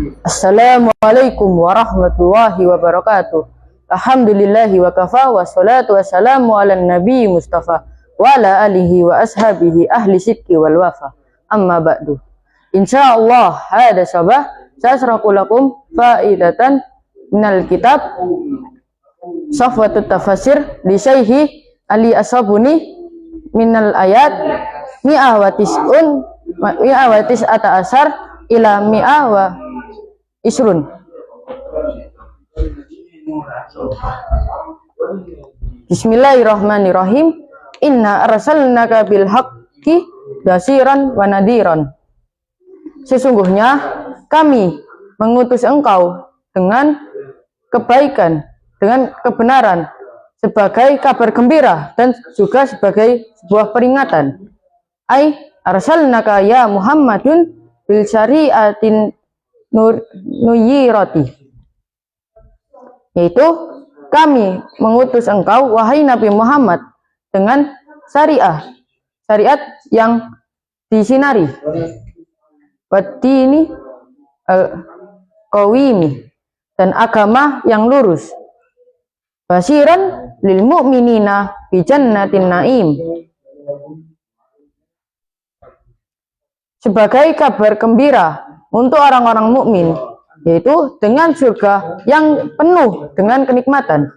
Assalamualaikum warahmatullahi wabarakatuh. Alhamdulillahi wa kafa wa salatu wassalamu ala nabi Mustafa wa ala alihi wa ashabihi ahli sidqi wal wafa. Amma ba'du. Insyaallah hada sabah sasraku lakum faidatan minal kitab Safwatut Tafasir li Syaihi Ali As-Sabuni minal ayat mi'ah wa tis'ata asar ila mi'ah wa isrun. Bismillahirrahmanirrahim. Inna arsalnaka bil haqqi basiran wa nadiran. Sesungguhnya kami mengutus engkau dengan kebaikan, dengan kebenaran, sebagai kabar gembira dan juga sebagai sebuah peringatan. Ai arsalnaka ya Muhammadun bil syari'atin nuyirati, yaitu kami mengutus engkau wahai Nabi Muhammad dengan syariat yang disinari, wadini qawimi, dan agama yang lurus, basiran lil mu'minina bi jannatin naim, sebagai kabar gembira untuk orang-orang mukmin, yaitu dengan surga yang penuh dengan kenikmatan.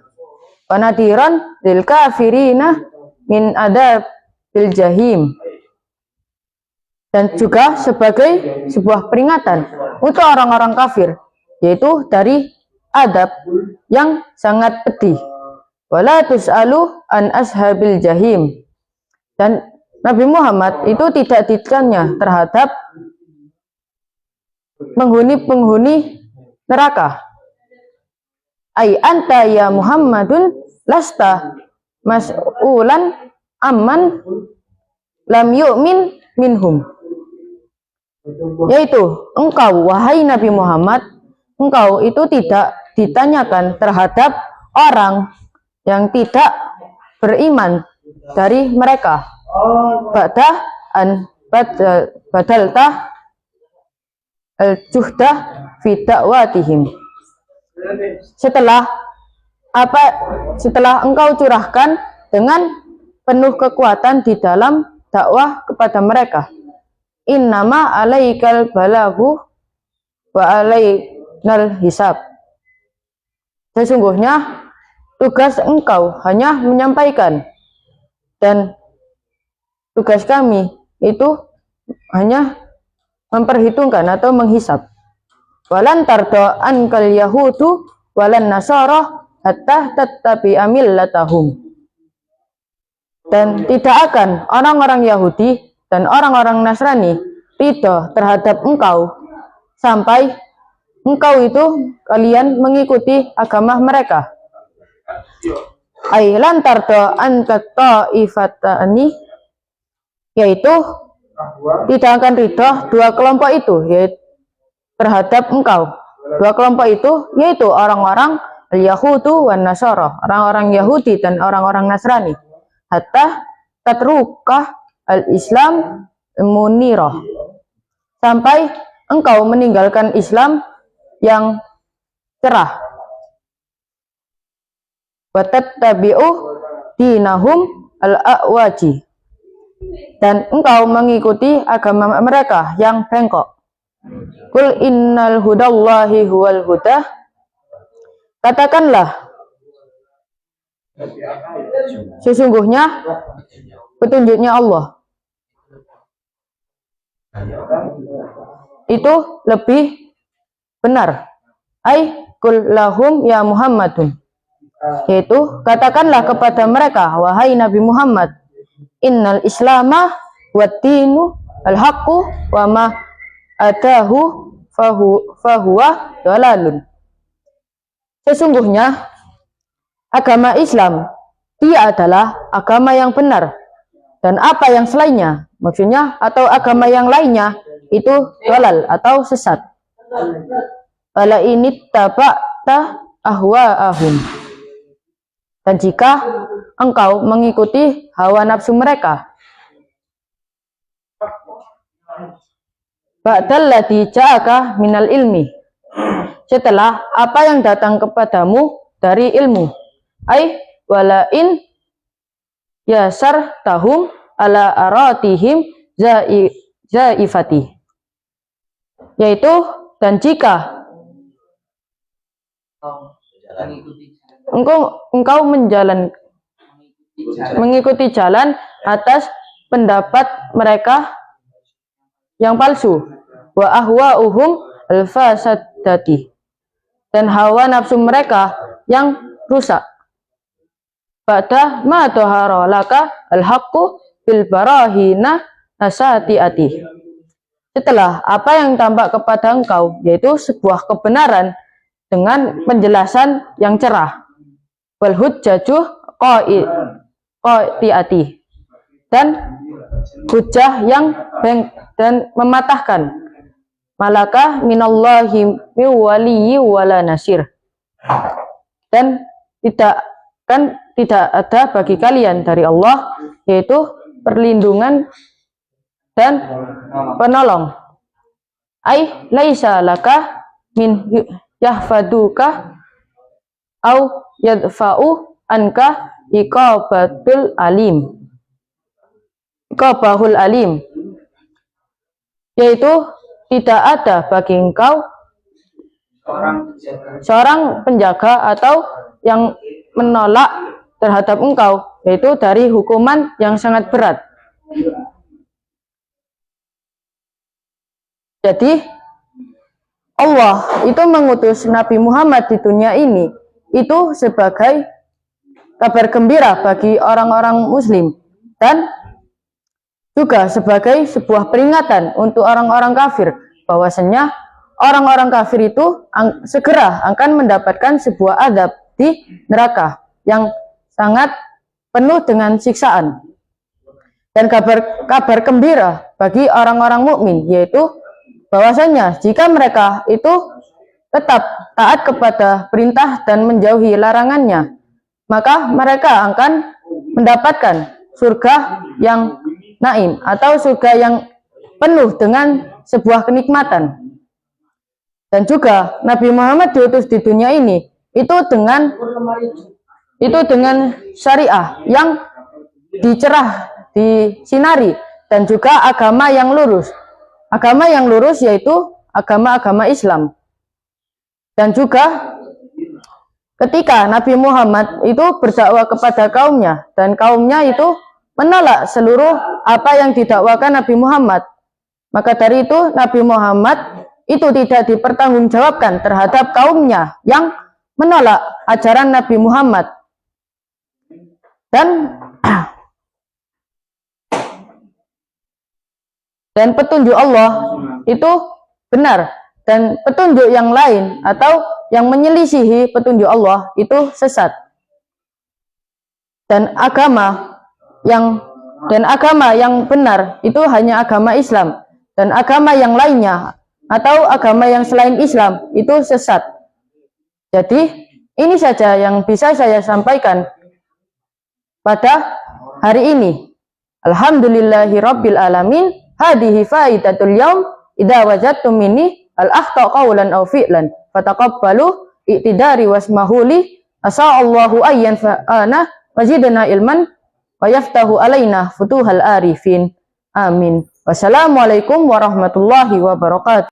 Wanadiran lil kafirina min adabil jahim, dan juga sebagai sebuah peringatan untuk orang-orang kafir, yaitu dari adab yang sangat pedih. Wala tus'alu an ashabil jahim, dan Nabi Muhammad itu tidak ditanya terhadap penghuni-penghuni neraka. Ai anta ya Muhammadun lasta mas'ulan amman lam yu'min minhum, yaitu engkau wahai Nabi Muhammad, engkau itu tidak ditanyakan terhadap orang yang tidak beriman dari mereka. Ba'dah an badalta al-juhdah fi da'watihim, setelah engkau curahkan dengan penuh kekuatan di dalam dakwah kepada mereka. Innama alaikal balagu wa alainal hisab, sesungguhnya tugas engkau hanya menyampaikan, dan tugas kami itu hanya memperhitungkan atau menghisab. Walan tardo ankal yahudu walan nasara hatta tattabi'a millatahum, dan tidak akan orang-orang Yahudi dan orang-orang Nasrani ridho terhadap engkau sampai engkau itu kalian mengikuti agama mereka. Ai lan tardo anka ta'ifatani, yaitu tidak akan ridho dua kelompok itu, yaitu terhadap engkau. Dua kelompok itu yaitu orang-orang Yahudu wan Nasara, orang-orang Yahudi dan orang-orang Nasrani. Hatta tatrukah al-Islam munirah, sampai engkau meninggalkan Islam yang cerah. Wa tattabi'u dinahum al-a'waji, dan engkau mengikuti agama mereka yang bengkok. Kul innal hudallahi huwal huda, katakanlah sesungguhnya petunjuknya Allah itu lebih benar. Ai kul lahum ya Muhammadun, yaitu katakanlah kepada mereka wahai Nabi Muhammad, innal islama wad-dinu al-haqqu wa ma adahu fahuwa dalalun, sesungguhnya agama Islam dia adalah agama yang benar, dan apa yang selainnya, maksudnya atau agama yang lainnya itu dalal atau sesat. Wala inittaba'ta ahwa'ahum, dan jika engkau mengikuti hawa nafsu mereka, ba'dallati ja'aka minal ilmi, setelah apa yang datang kepadamu dari ilmu. Ai walain yasar tahum ala aratihim zaifati, yaitu dan jika engkau mengikuti jalan atas pendapat mereka yang palsu, wa ahwa'uhum al-fasadati, dan hawa nafsu mereka yang rusak. Ba'da ma dhahara laka al-haqqu bil barahina asatiati, setelah apa yang tampak kepada engkau, yaitu sebuah kebenaran dengan penjelasan yang cerah, wal hujjaju qati'ati, dan hujjah yang dan mematahkan, malaka minallahi miwaliyi wala nasir, dan tidak ada bagi kalian dari Allah yaitu perlindungan dan penolong. Ai laisa laka min yahfaduka au yadfa'u anka iqabahul alim, yaitu tidak ada bagi engkau seorang penjaga atau yang menolak terhadap engkau, yaitu dari hukuman yang sangat berat. Jadi Allah itu mengutus Nabi Muhammad di dunia ini itu sebagai kabar gembira bagi orang-orang muslim, dan juga sebagai sebuah peringatan untuk orang-orang kafir bahwasanya orang-orang kafir itu segera akan mendapatkan sebuah azab di neraka yang sangat penuh dengan siksaan, dan kabar gembira bagi orang-orang mukmin yaitu bahwasanya jika mereka itu tetap taat kepada perintah dan menjauhi larangannya, maka mereka akan mendapatkan surga yang naim atau surga yang penuh dengan sebuah kenikmatan. Dan juga Nabi Muhammad diutus di dunia ini itu dengan syariah yang disinari, dan juga agama yang lurus. Agama yang lurus yaitu agama-agama Islam. Dan juga ketika Nabi Muhammad itu berdakwah kepada kaumnya, dan kaumnya itu menolak seluruh apa yang didakwakan Nabi Muhammad, maka dari itu Nabi Muhammad itu tidak dipertanggungjawabkan terhadap kaumnya yang menolak ajaran Nabi Muhammad. Dan petunjuk Allah itu benar, dan petunjuk yang lain atau yang menyelisihi petunjuk Allah itu sesat. Dan agama yang benar itu hanya agama Islam, dan agama yang lainnya atau agama yang selain Islam itu sesat. Jadi ini saja yang bisa saya sampaikan pada hari ini. Alhamdulillahirabbil alamin. Hadihi faidatul yaum idza wajadtum minni al-akhta qawlan aw fi'lan fataqabbalu i'tidari wasmahuli asa'allahu ayyan fa'ana wazidna ilman wa yaftahu alaina futuhal arifin. Amin. Wassalamualaikum warahmatullahi wabarakatuh.